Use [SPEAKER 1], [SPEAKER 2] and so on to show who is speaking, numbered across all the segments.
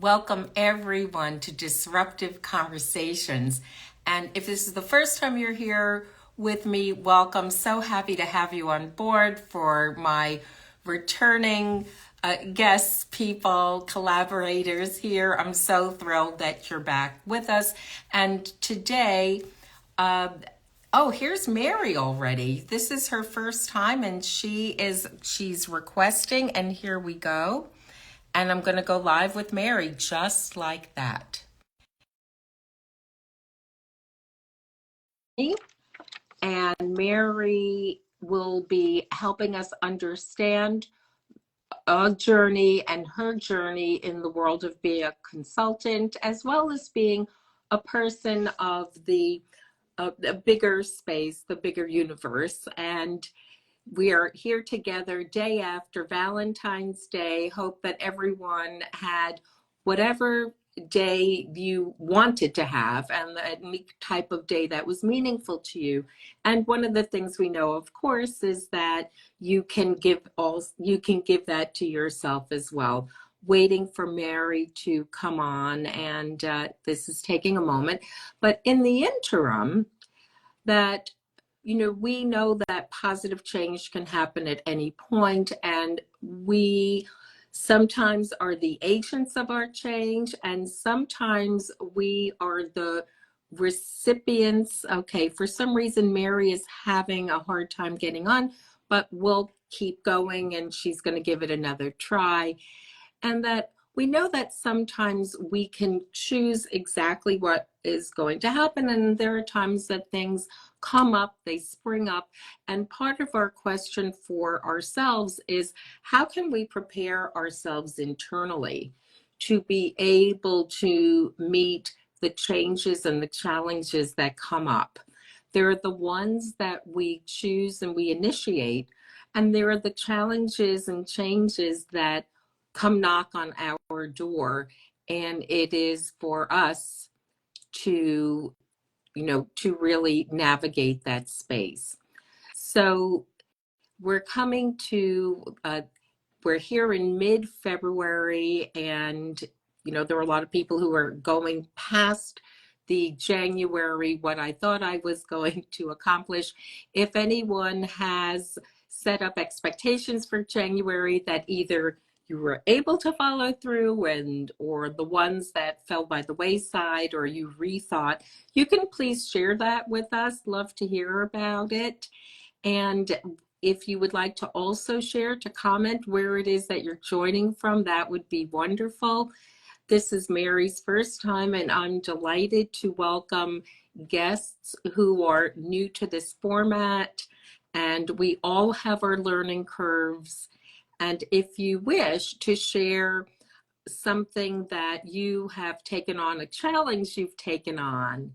[SPEAKER 1] Welcome everyone to Disruptive Conversations. And if this is the first time you're here with me, welcome. So happy to have you on board. For my returning guests, people, collaborators here, I'm so thrilled that you're back with us. And today, here's Mary already. This is her first time and she's requesting, and here we go. And I'm going to go live with Mary just like that. And Mary will be helping us understand a journey and her journey in the world of being a consultant, as well as being a person of the bigger space, the bigger universe. And we are here together day after Valentine's Day. Hope that everyone had whatever day you wanted to have and the type of day that was meaningful to you. And one of the things we know, of course, is that you can give that to yourself as well. Waiting for Mary to come on, and this is taking a moment. But in the interim, that we know that positive change can happen at any point, and we sometimes are the agents of our change, and sometimes we are the recipients. Okay, for some reason, Mary is having a hard time getting on, but we'll keep going, and she's going to give it another try. And that we know that sometimes we can choose exactly what is going to happen. And there are times that things come up, they spring up. And part of our question for ourselves is, how can we prepare ourselves internally to be able to meet the changes and the challenges that come up? There are the ones that we choose and we initiate, and there are the challenges and changes that come knock on our door, and it is for us to really navigate that space. So we're here in mid-February, and there are a lot of people who are going past the January, what I thought I was going to accomplish. If anyone has set up expectations for January that either you were able to follow through, or the ones that fell by the wayside, or you rethought, you can please share that with us. Love to hear about it. And if you would like to also share, to comment where it is that you're joining from, that would be wonderful. This is Mary's first time, and I'm delighted to welcome guests who are new to this format, and we all have our learning curves. And if you wish to share something that you have taken on, a challenge you've taken on,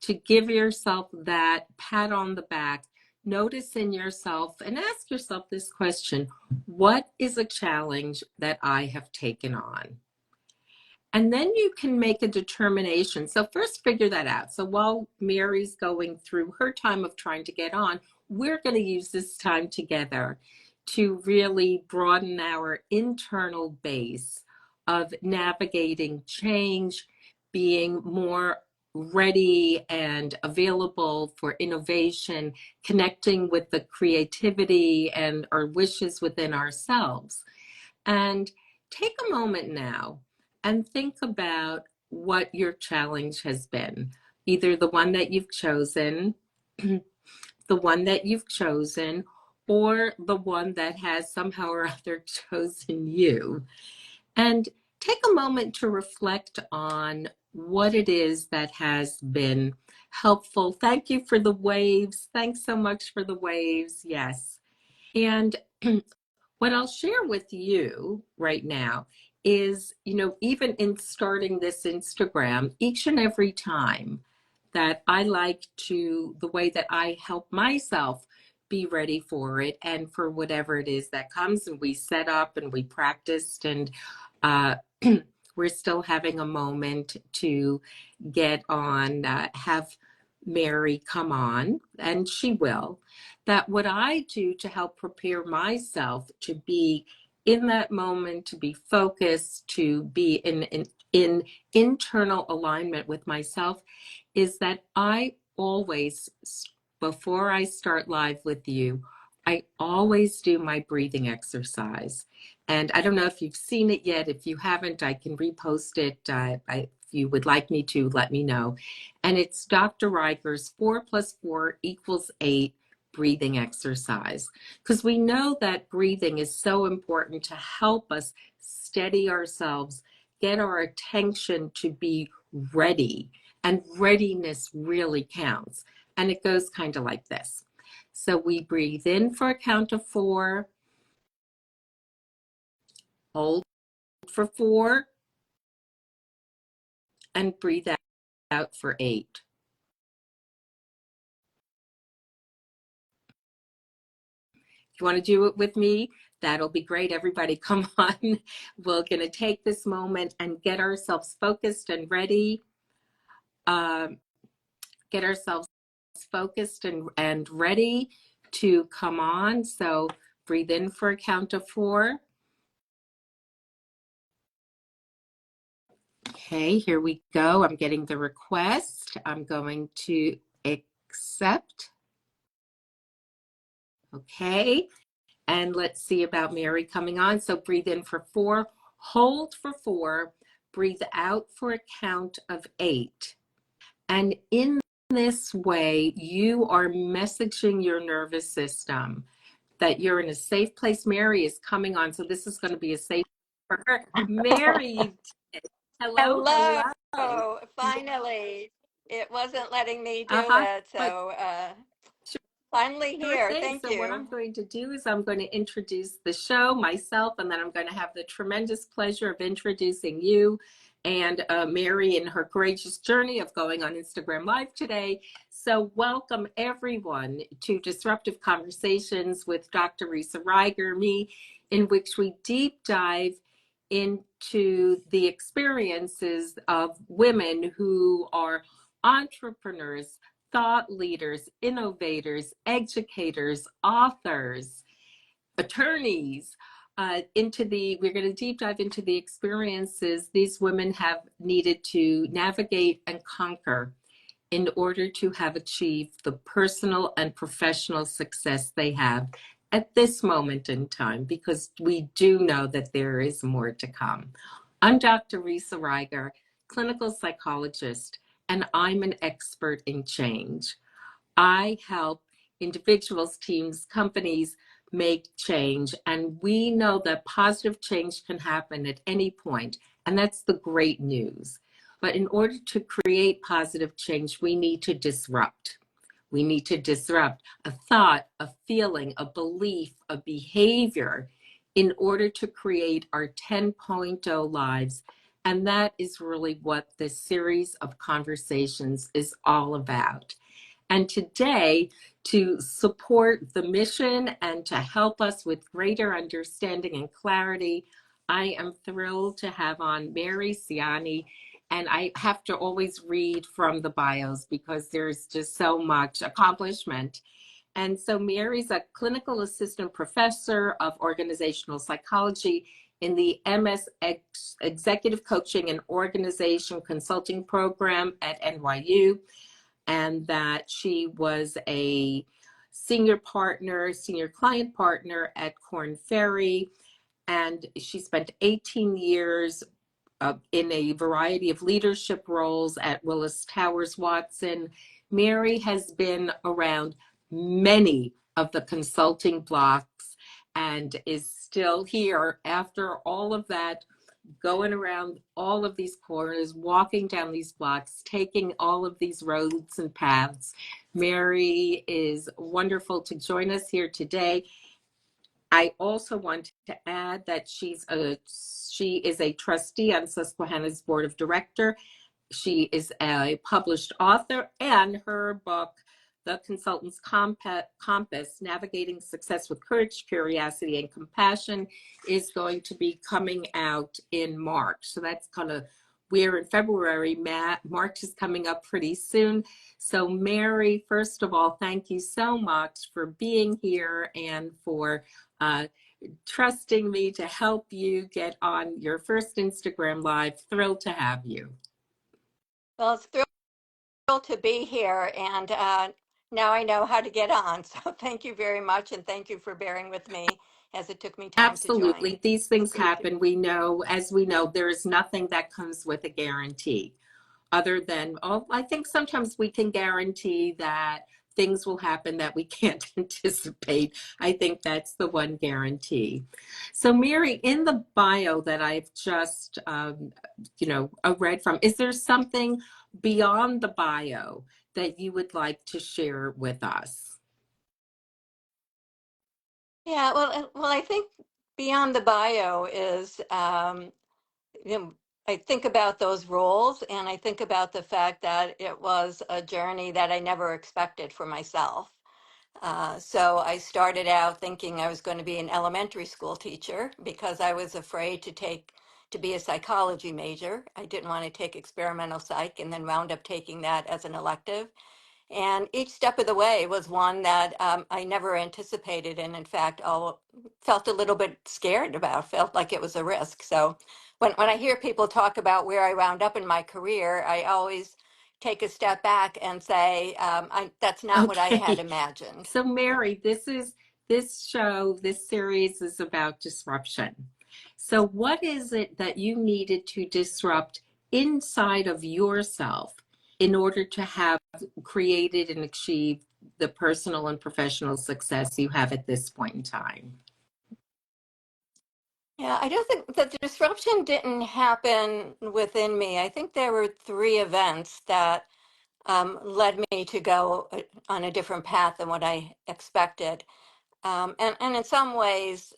[SPEAKER 1] to give yourself that pat on the back, notice in yourself and ask yourself this question: what is a challenge that I have taken on? And then you can make a determination. So first figure that out. So while Mary's going through her time of trying to get on, we're going to use this time together to really broaden our internal base of navigating change, being more ready and available for innovation, connecting with the creativity and our wishes within ourselves. And take a moment now and think about what your challenge has been, either the one that you've chosen, the one that you've chosen, or the one that has somehow or other chosen you. And take a moment to reflect on what it is that has been helpful. Thank you for the waves. Thanks so much for the waves. Yes. And what I'll share with you right now is, even in starting this Instagram, each and every time that I like to, the way that I help myself be ready for it and for whatever it is that comes, and we set up and we practiced, and we're still having a moment to get on, have Mary come on, and she will. That what I do to help prepare myself to be in that moment, to be focused, to be in internal alignment with myself, is that I always, before I start live with you, I always do my breathing exercise. And I don't know if you've seen it yet. If you haven't, I can repost it. If you would like me to, let me know. And it's Dr. Riker's 4 plus 4 equals 8 breathing exercise. Because we know that breathing is so important to help us steady ourselves, get our attention to be ready. And readiness really counts. And it goes kind of like this. So we breathe in for a count of 4, hold for 4, and breathe out for 8. If you want to do it with me, that'll be great. Everybody come on. We're going to take this moment and get ourselves focused and ready. Get ourselves focused and ready to come on. So breathe in for a count of 4. Okay, here we go. I'm getting the request. I'm going to accept. Okay, and let's see about Mary coming on. So breathe in for 4, hold for 4, breathe out for a count of 8. And in this way, you are messaging your nervous system that you're in a safe place. Mary is coming on, so this is going to be a safe for her. Mary, hello,
[SPEAKER 2] Hello.
[SPEAKER 1] hello.
[SPEAKER 2] Finally, it wasn't letting me do
[SPEAKER 1] Uh-huh.
[SPEAKER 2] it, so finally
[SPEAKER 1] Sure
[SPEAKER 2] here.
[SPEAKER 1] thing.
[SPEAKER 2] Thank
[SPEAKER 1] So what
[SPEAKER 2] you.
[SPEAKER 1] I'm going to do is I'm going to introduce the show myself, and then I'm going to have the tremendous pleasure of introducing you and Mary in her courageous journey of going on Instagram Live today. So welcome everyone to Disruptive Conversations with Dr. Risa Riger, me, in which we deep dive into the experiences of women who are entrepreneurs, thought leaders, innovators, educators, authors, attorneys, we're going to deep dive into the experiences these women have needed to navigate and conquer in order to have achieved the personal and professional success they have at this moment in time, because we do know that there is more to come. I'm Dr. Risa Riger, clinical psychologist, and I'm an expert in change. I help individuals, teams, companies make change, and we know that positive change can happen at any point, and that's the great news. But in order to create positive change, we need to disrupt. We need to disrupt a thought, a feeling, a belief, a behavior in order to create our 10.0 lives. And that is really what this series of conversations is all about. And today, to support the mission and to help us with greater understanding and clarity, I am thrilled to have on Mary Cianni. And I have to always read from the bios because there's just so much accomplishment. And so Mary's a clinical assistant professor of organizational psychology in the MS Executive Coaching and Organization Consulting Program at NYU, and that she was a senior client partner at Korn Ferry, and she spent 18 years in a variety of leadership roles at Willis Towers Watson. Mary has been around many of the consulting blocks and is still here after all of that, going around all of these corners, walking down these blocks, taking all of these roads and paths. Mary is wonderful to join us here today. I also want to add that she is a trustee on Susquehanna's board of director. She is a published author, and her book, The Consultant's Compass, Navigating Success with Courage, Curiosity, and Compassion, is going to be coming out in March. So that's we're in February. March is coming up pretty soon. So Mary, first of all, thank you so much for being here and for trusting me to help you get on your first Instagram Live. Thrilled to have you.
[SPEAKER 2] Well, it's thrilled to be here, and now I know how to get on. So thank you very much, and thank you for bearing with me as it took me time to join.
[SPEAKER 1] Absolutely. These things happen. We know, as we know, there is nothing that comes with a guarantee other than, oh, I think sometimes we can guarantee that things will happen that we can't anticipate. I think that's the one guarantee. So, Mary, in the bio that I've just, read from, is there something beyond the bio that you would like to share with us?
[SPEAKER 2] Yeah, well, I think beyond the bio is, you know, I think about those roles, and I think about the fact that it was a journey that I never expected for myself. So I started out thinking I was going to be an elementary school teacher because I was afraid to be a psychology major. I didn't want to take experimental psych, and then wound up taking that as an elective. And each step of the way was one that I never anticipated, and in fact, all felt a little bit scared about. Felt like it was a risk. So, when I hear people talk about where I wound up in my career, I always take a step back and say, "That's not what I had
[SPEAKER 1] Okay.
[SPEAKER 2] imagined."
[SPEAKER 1] So, Mary, this series is about disruption. So, what is it that you needed to disrupt inside of yourself in order to have created and achieved the personal and professional success you have at this point in time?
[SPEAKER 2] Yeah, I don't think that the disruption didn't happen within me. I think there were three events that led me to go on a different path than what I expected. And in some ways,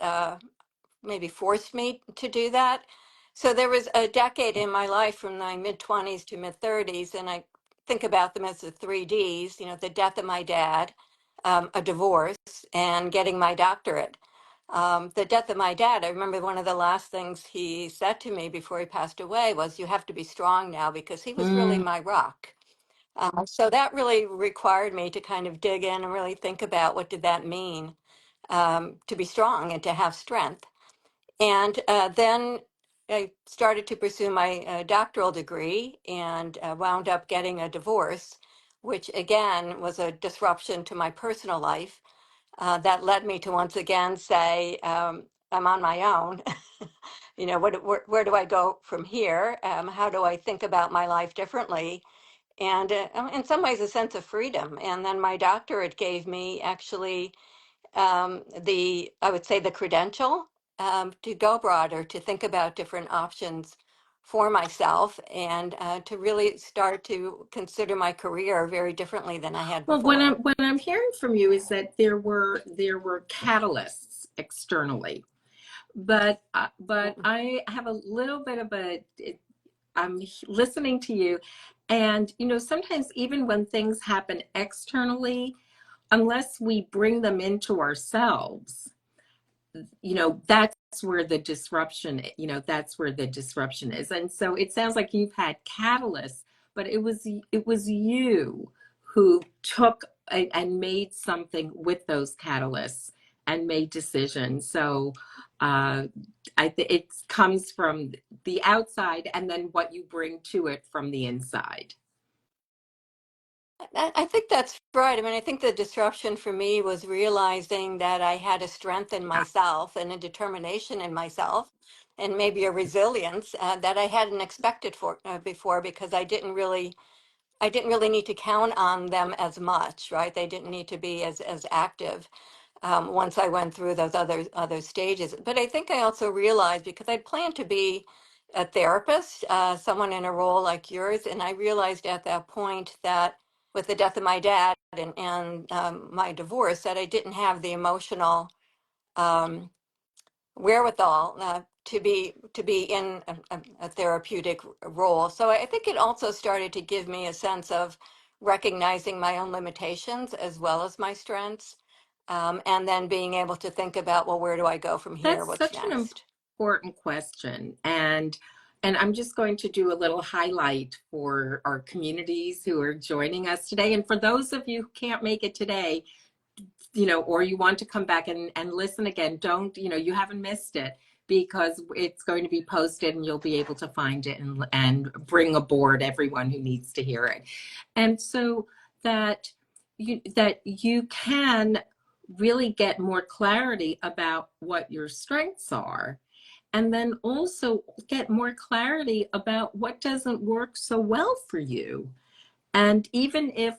[SPEAKER 2] maybe forced me to do that. So there was a decade in my life from my mid 20s to mid 30s, and I think about them as the three Ds, the death of my dad, a divorce, and getting my doctorate. The death of my dad, I remember one of the last things he said to me before he passed away was, "You have to be strong now," because he was really
[SPEAKER 1] Mm.
[SPEAKER 2] my rock. So that really required me to kind of dig in and really think about what did that mean, to be strong and to have strength. And then I started to pursue my doctoral degree and wound up getting a divorce, which again was a disruption to my personal life that led me to once again say, I'm on my own. Where do I go from here? How do I think about my life differently? And in some ways, a sense of freedom. And then my doctorate gave me actually I would say the credential to go broader, to think about different options for myself, and to really start to consider my career very differently than I had
[SPEAKER 1] Well,
[SPEAKER 2] before.
[SPEAKER 1] what I'm hearing from you is that there were catalysts externally, but I have a little bit of a I'm listening to you, and sometimes even when things happen externally, unless we bring them into ourselves, that's where the disruption, that's where the disruption is. And so it sounds like you've had catalysts, but it was you who took and made something with those catalysts and made decisions. So uh, it comes from the outside and then what you bring to it from the inside.
[SPEAKER 2] I think that's right. I mean, I think the disruption for me was realizing that I had a strength in myself and a determination in myself, and maybe a resilience that I hadn't expected for before, because I didn't really need to count on them as much, right? They didn't need to be as active once I went through those other stages. But I think I also realized, because I'd planned to be a therapist, someone in a role like yours, and I realized at that point that with the death of my dad and my divorce, that I didn't have the emotional um, wherewithal to be in a therapeutic role. So I think it also started to give me a sense of recognizing my own limitations as well as my strengths, and then being able to think about, well, where do I go from here?
[SPEAKER 1] That's
[SPEAKER 2] What's
[SPEAKER 1] such an
[SPEAKER 2] next?
[SPEAKER 1] important question. And I'm just going to do a little highlight for our communities who are joining us today. And for those of you who can't make it today, or you want to come back and listen again, don't, you haven't missed it, because it's going to be posted and you'll be able to find it and bring aboard everyone who needs to hear it. And so that you can really get more clarity about what your strengths are, and then also get more clarity about what doesn't work so well for you. And even if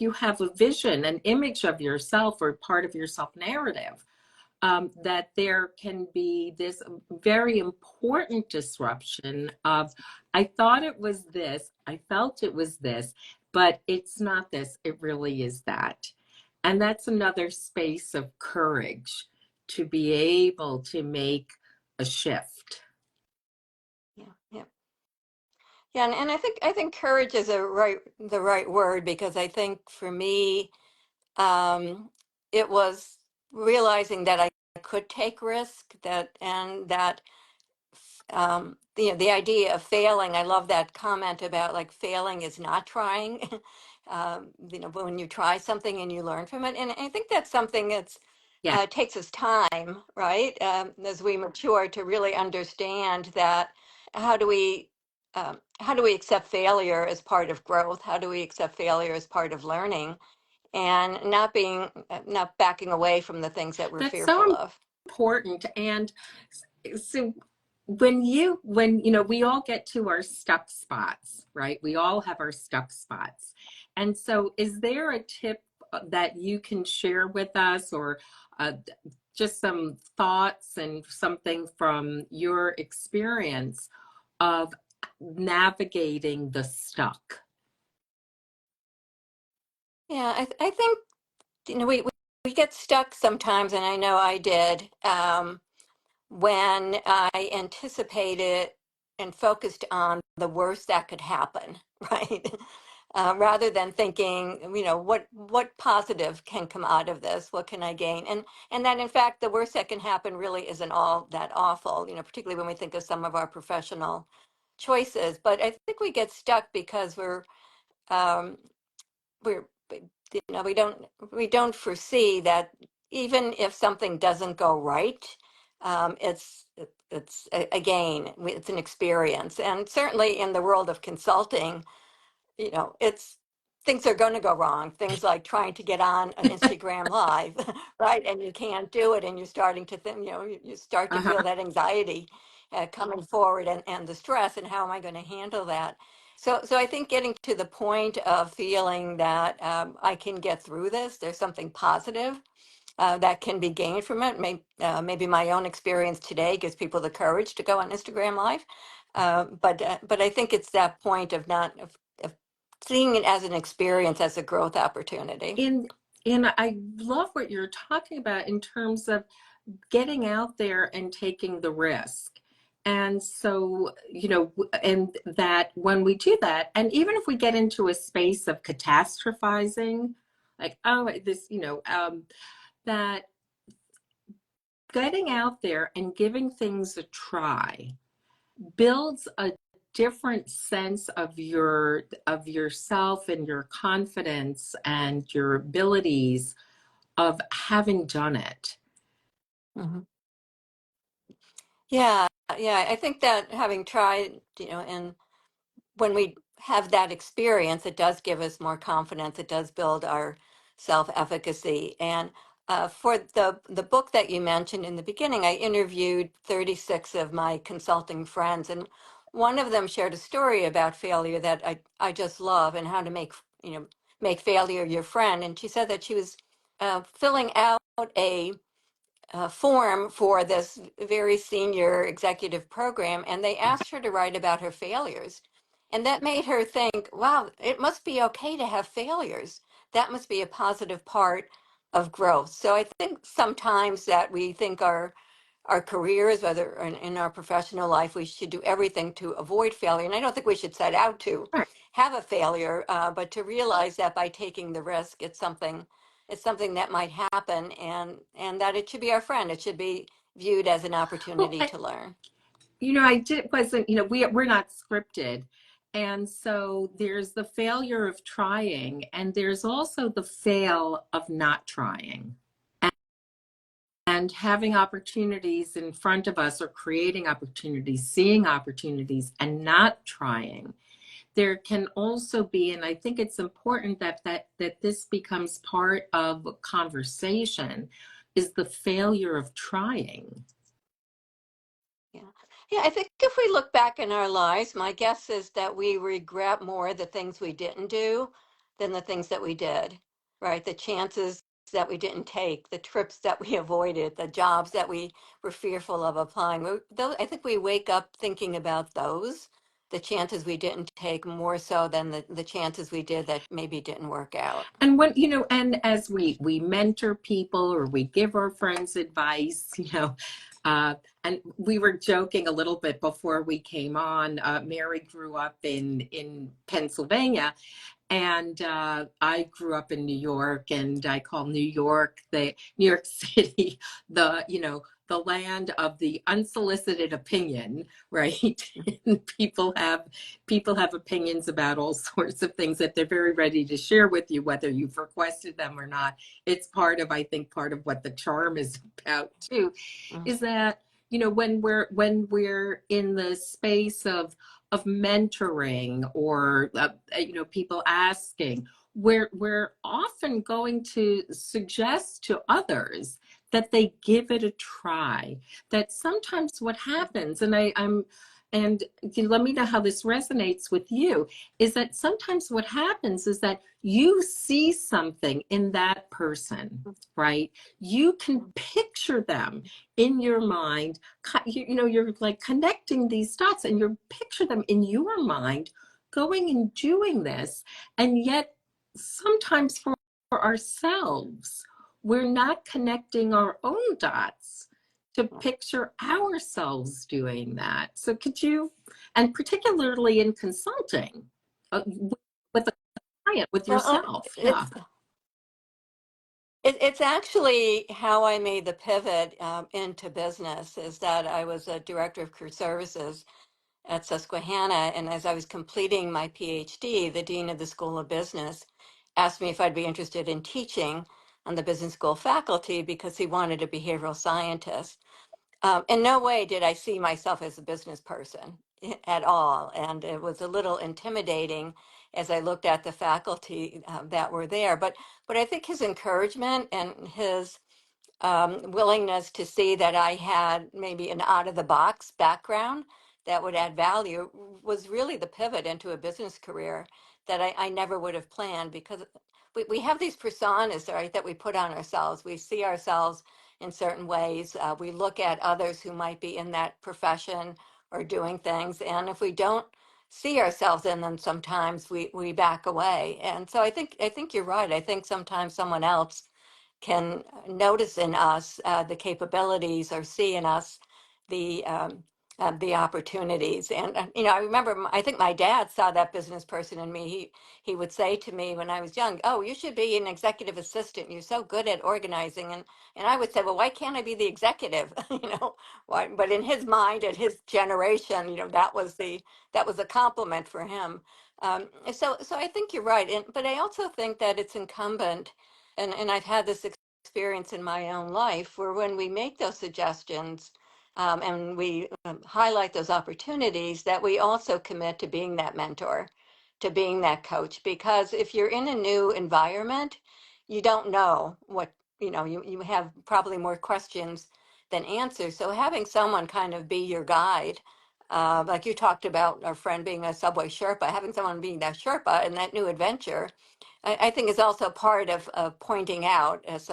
[SPEAKER 1] you have a vision, an image of yourself or part of your self narrative, that there can be this very important disruption of, I thought it was this, I felt it was this, but it's not this, it really is that. And that's another space of courage to be able to make a shift.
[SPEAKER 2] Yeah, yeah. Yeah, and I think courage is the right word, because I think for me, um, it was realizing that I could take risk, that the idea of failing. I love that comment about, like, failing is not trying. But when you try something and you learn from it, and I think that's something that's
[SPEAKER 1] Yeah,
[SPEAKER 2] takes us time, right? As we mature, to really understand that, how do we how do we accept failure as part of growth? How do we accept failure as part of learning, and not backing away from the things that we're
[SPEAKER 1] that's so
[SPEAKER 2] fearful of?
[SPEAKER 1] important. And so we all get to our stuck spots, right? We all have our stuck spots. And so is there a tip that you can share with us, or uh, just some thoughts and something from your experience of navigating the stuck?
[SPEAKER 2] Yeah, I think, we get stuck sometimes, and I know I did, when I anticipated and focused on the worst that could happen, right? Rather than thinking, what positive can come out of this? What can I gain? And that, in fact, the worst that can happen really isn't all that awful, particularly when we think of some of our professional choices. But I think we get stuck because um, we're we don't foresee that, even if something doesn't go right, again, it's an experience. And certainly in the world of consulting, it's things are going to go wrong. Things like trying to get on an Instagram live, right? And you can't do it, and you're starting to think, you start to feel
[SPEAKER 1] Uh-huh.
[SPEAKER 2] that anxiety coming forward, and the stress, and how am I going to handle that? So I think getting to the point of feeling that, I can get through this. There's something positive that can be gained from it. Maybe my own experience today gives people the courage to go on Instagram Live. But I think it's that point of not of seeing it as an experience, as a growth opportunity.
[SPEAKER 1] And I love what you're talking about in terms of getting out there and taking the risk. And so, and that when we do that, and even if we get into a space of catastrophizing, like, oh, this, that getting out there and giving things a try builds a different sense of yourself and your confidence and your abilities of having done it.
[SPEAKER 2] Mhm. Yeah, yeah. I think that, having tried, and when we have that experience, it does give us more confidence. It does build our self-efficacy. And for the book that you mentioned in the beginning, I interviewed 36 of my consulting friends, and one of them shared a story about failure that I just love, and how to make failure your friend. And she said that she was filling out a form for this very senior executive program, and they asked her to write about her failures. And that made her think, wow, it must be okay to have failures. That must be a positive part of growth. So I think sometimes that we think our careers, whether in our professional life, we should do everything to avoid failure. And I don't think we should set out to
[SPEAKER 1] Right.
[SPEAKER 2] have a failure, but to realize that by taking the risk, it's something that might happen, and that it should be our friend. It should be viewed as an
[SPEAKER 1] Well,
[SPEAKER 2] opportunity to learn.
[SPEAKER 1] I did wasn't, we're not scripted. And so there's the failure of trying, and there's also the fail of not trying. And having opportunities in front of us, or creating opportunities, seeing opportunities, and not trying. There can also be, and I think it's important that this becomes part of a conversation, is the failure of trying.
[SPEAKER 2] Yeah. Yeah, I think if we look back in our lives, my guess is that we regret more the things we didn't do than the things that we did, right? The chances that we didn't take, the trips that we avoided, the jobs that we were fearful of applying. I think we wake up thinking about those, the chances we didn't take more so than the chances we did that maybe didn't work out.
[SPEAKER 1] And when, and as we mentor people, or we give our friends advice, uh, and we were joking a little bit before we came on. Mary grew up in Pennsylvania, and I grew up in New York, and I call the New York City, the land of the unsolicited opinion, right? And people have opinions about all sorts of things that they're very ready to share with you, whether you've requested them or not. It's I think, part of what the charm is about too,
[SPEAKER 2] Mm.
[SPEAKER 1] is that, when we're in the space of mentoring, or people asking, we're often going to suggest to others that they give it a try. That sometimes what happens, and let me know how this resonates with you, is that sometimes what happens is that you see something in that person, right? You can picture them in your mind. You're like connecting these dots, and you picture them in your mind going and doing this. And yet sometimes for ourselves, we're not connecting our own dots to picture ourselves doing that. So could you, and particularly in consulting, with a client, with
[SPEAKER 2] Well,
[SPEAKER 1] yourself? Yeah.
[SPEAKER 2] it's actually how I made the pivot into business, is that I was a director of career services at Susquehanna. And as I was completing my PhD, the dean of the School of Business asked me if I'd be interested in teaching on the business school faculty because he wanted a behavioral scientist. In no way did I see myself as a business person at all. And it was a little intimidating as I looked at the faculty that were there. But I think his encouragement and his willingness to see that I had maybe an out of the box background that would add value was really the pivot into a business career that I never would have planned, because we have these personas, right, that we put on ourselves. We see ourselves in certain ways. We look at others who might be in that profession or doing things. And if we don't see ourselves in them, sometimes we back away. And so I think you're right. I think sometimes someone else can notice in us the capabilities, or see in us the the opportunities. And I remember, I think my dad saw that business person in me. He would say to me when I was young, "Oh, you should be an executive assistant. You're so good at organizing." And I would say, "Well, why can't I be the executive?" Why? But in his mind, at his generation, that was a compliment for him. So I think you're right. But I also think that it's incumbent, and I've had this experience in my own life, where when we make those suggestions and we highlight those opportunities, that we also commit to being that mentor, to being that coach. Because if you're in a new environment, you don't know what, you have probably more questions than answers. So having someone kind of be your guide, like you talked about our friend being a subway Sherpa, having someone being that Sherpa in that new adventure, I think is also part of pointing out those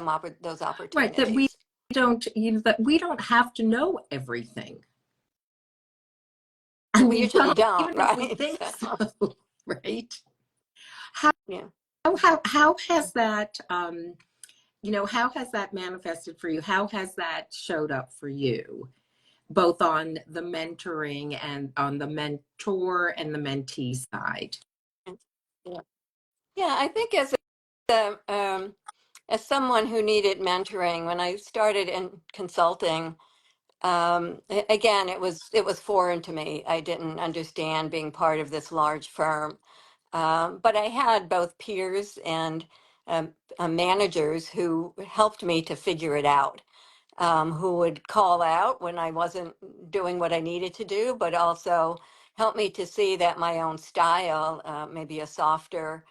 [SPEAKER 1] Right, that we
[SPEAKER 2] opportunities.
[SPEAKER 1] don't, that we don't have to know everything. And
[SPEAKER 2] We
[SPEAKER 1] we
[SPEAKER 2] usually
[SPEAKER 1] don't,
[SPEAKER 2] don't,
[SPEAKER 1] even if we
[SPEAKER 2] right?
[SPEAKER 1] think
[SPEAKER 2] So,
[SPEAKER 1] so, right? How
[SPEAKER 2] yeah.
[SPEAKER 1] how has that, how has that manifested for you? How has that showed up for you, both on the mentoring and on the mentor and the mentee side?
[SPEAKER 2] Yeah. Yeah, I think as someone who needed mentoring, when I started in consulting, Again, it was foreign to me. I didn't understand being part of this large firm. But I had both peers and managers who helped me to figure it out, who would call out when I wasn't doing what I needed to do, but also help me to see that my own style, maybe a softer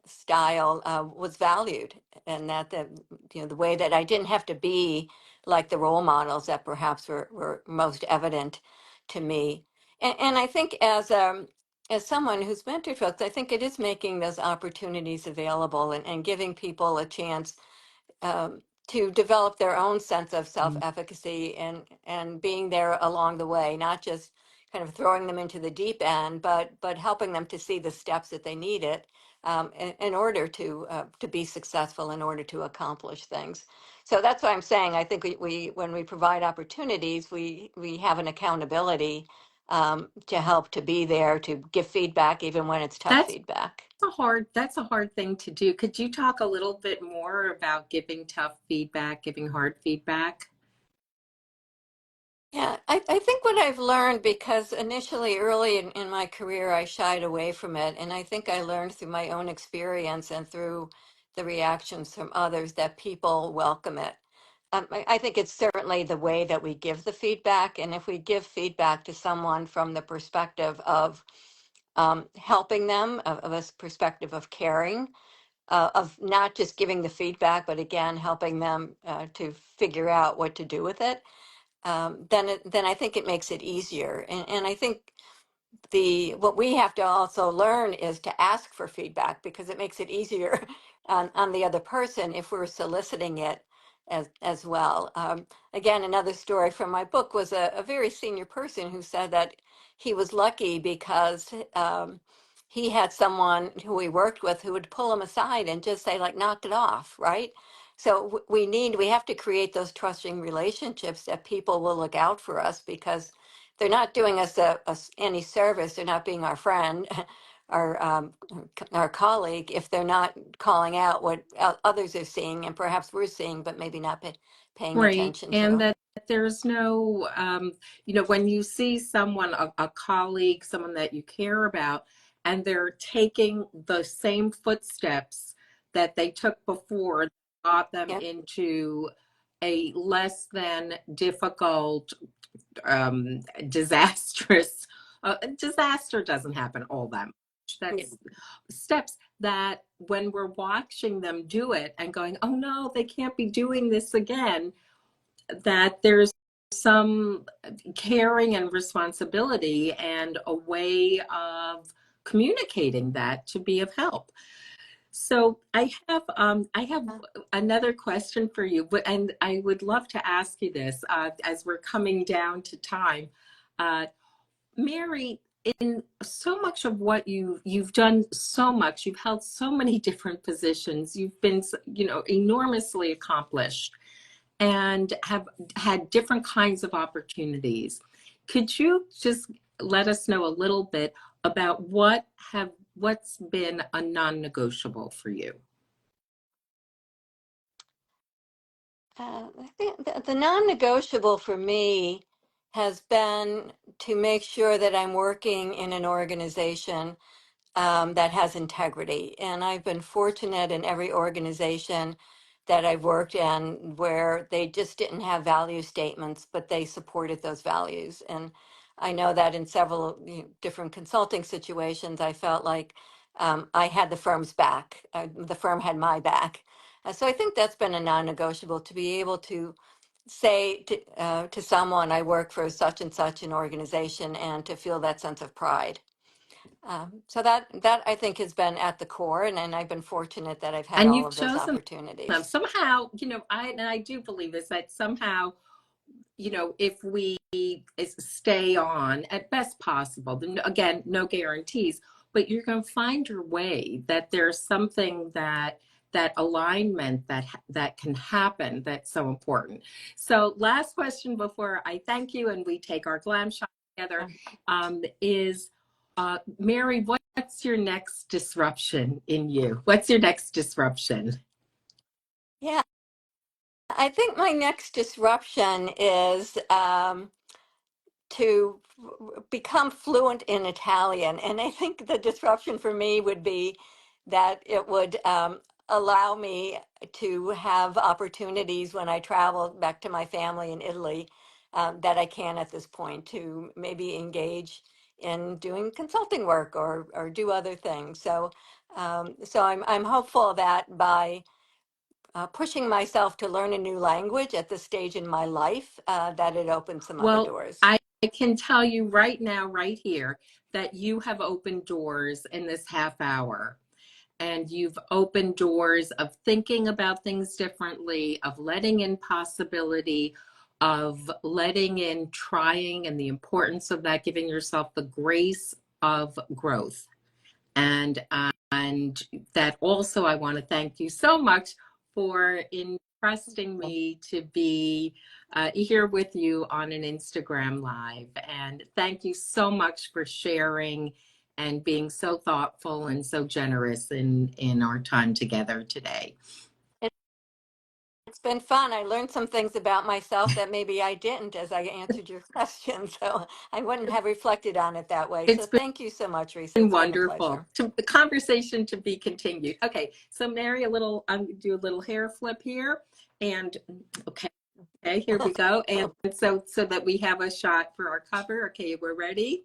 [SPEAKER 2] style, was valued, and that the way that I didn't have to be like the role models that perhaps were most evident to me. And I think as someone who's mentored folks, I think it is making those opportunities available, and giving people a chance to develop their own sense of self-efficacy, and being there along the way, not just kind of throwing them into the deep end, but helping them to see the steps that they needed in order to be successful, in order to accomplish things. So that's why I'm saying I think we when we provide opportunities, we have an accountability to help to be there to give feedback even when it's tough
[SPEAKER 1] That's
[SPEAKER 2] feedback.
[SPEAKER 1] that's a hard thing to do. Could you talk a little bit more about giving tough feedback, giving hard feedback?
[SPEAKER 2] Yeah, I think what I've learned, because initially early in my career, I shied away from it. And I think I learned through my own experience and through the reactions from others that people welcome it. I think it's certainly the way that we give the feedback. And if we give feedback to someone from the perspective of helping them, of a perspective of caring, of not just giving the feedback, but again, helping them to figure out what to do with it, then I think it makes it easier. And I think the what we have to also learn is to ask for feedback, because it makes it easier on the other person if we're soliciting it as well. Again, another story from my book was a very senior person who said that he was lucky because he had someone who he worked with who would pull him aside and just say, like, knock it off, right? So we have to create those trusting relationships that people will look out for us, because they're not doing us any service. They're not being our friend, our colleague, if they're not calling out what others are seeing, and perhaps we're seeing, but maybe not paying
[SPEAKER 1] Right.
[SPEAKER 2] attention
[SPEAKER 1] And
[SPEAKER 2] to.
[SPEAKER 1] that there's no, when you see someone, a colleague, someone that you care about, and they're taking the same footsteps that they took before, got them
[SPEAKER 2] Yeah.
[SPEAKER 1] into a less than difficult, disastrous, disaster doesn't happen all that much.
[SPEAKER 2] Yeah.
[SPEAKER 1] That's steps that when we're watching them do it and going, oh no, they can't be doing this again, that there's some caring and responsibility and a way of communicating that to be of help. So I have another question for you, but and I would love to ask you this as we're coming down to time. Uh, Mary, in so much of what you've done, so much, you've held so many different positions, you've been, enormously accomplished and have had different kinds of opportunities. Could you just let us know a little bit about what's been a non-negotiable for you?
[SPEAKER 2] I think the non-negotiable for me has been to make sure that I'm working in an organization that has integrity. And I've been fortunate in every organization that I've worked in where they just didn't have value statements, but they supported those values. And I know that in several different consulting situations, I felt like I had the firm's back. The firm had my back. So I think that's been a non-negotiable, to be able to say to someone, I work for such and such an organization, and to feel that sense of pride. So that I think has been at the core, and I've been fortunate that I've had
[SPEAKER 1] And
[SPEAKER 2] all
[SPEAKER 1] you've
[SPEAKER 2] of those
[SPEAKER 1] chosen them
[SPEAKER 2] opportunities.
[SPEAKER 1] somehow. I do believe this, that somehow, if we stay on at best possible, then again, no guarantees, but you're going to find your way, that there's something that alignment that can happen that's so important. So last question before I thank you and we take our glam shot together, is Mary, what's your next disruption in you? What's your next disruption?
[SPEAKER 2] Yeah. I think my next disruption is to become fluent in Italian. And I think the disruption for me would be that it would allow me to have opportunities when I travel back to my family in Italy that I can at this point to maybe engage in doing consulting work or do other things. So I'm hopeful that by pushing myself to learn a new language at this stage in my life, that it opens some other
[SPEAKER 1] Well,
[SPEAKER 2] doors.
[SPEAKER 1] I can tell you right now, right here, that you have opened doors in this half hour. And you've opened doors of thinking about things differently, of letting in possibility, of letting in trying, and the importance of that, giving yourself the grace of growth. And that also, I want to thank you so much for entrusting me to be here with you on an Instagram live. And thank you so much for sharing and being so thoughtful and so generous in our time together today.
[SPEAKER 2] It, it's been fun. I learned some things about myself that maybe I didn't as I answered your question. So I wouldn't have reflected on it that way. So
[SPEAKER 1] It's
[SPEAKER 2] thank you so much, Risa.
[SPEAKER 1] been
[SPEAKER 2] It's been a pleasure.
[SPEAKER 1] wonderful. The conversation to be continued. Okay, so Mary, I'm gonna do a little hair flip here. And okay. Okay, here we go. And so that we have a shot for our cover. Okay, we're ready.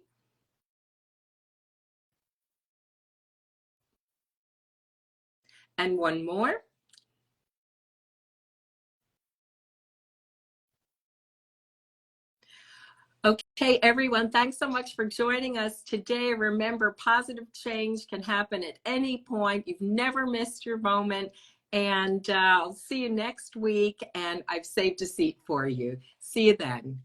[SPEAKER 1] And one more. Okay, everyone, thanks so much for joining us today. Remember, positive change can happen at any point. You've never missed your moment. And I'll see you next week. And I've saved a seat for you. See you then.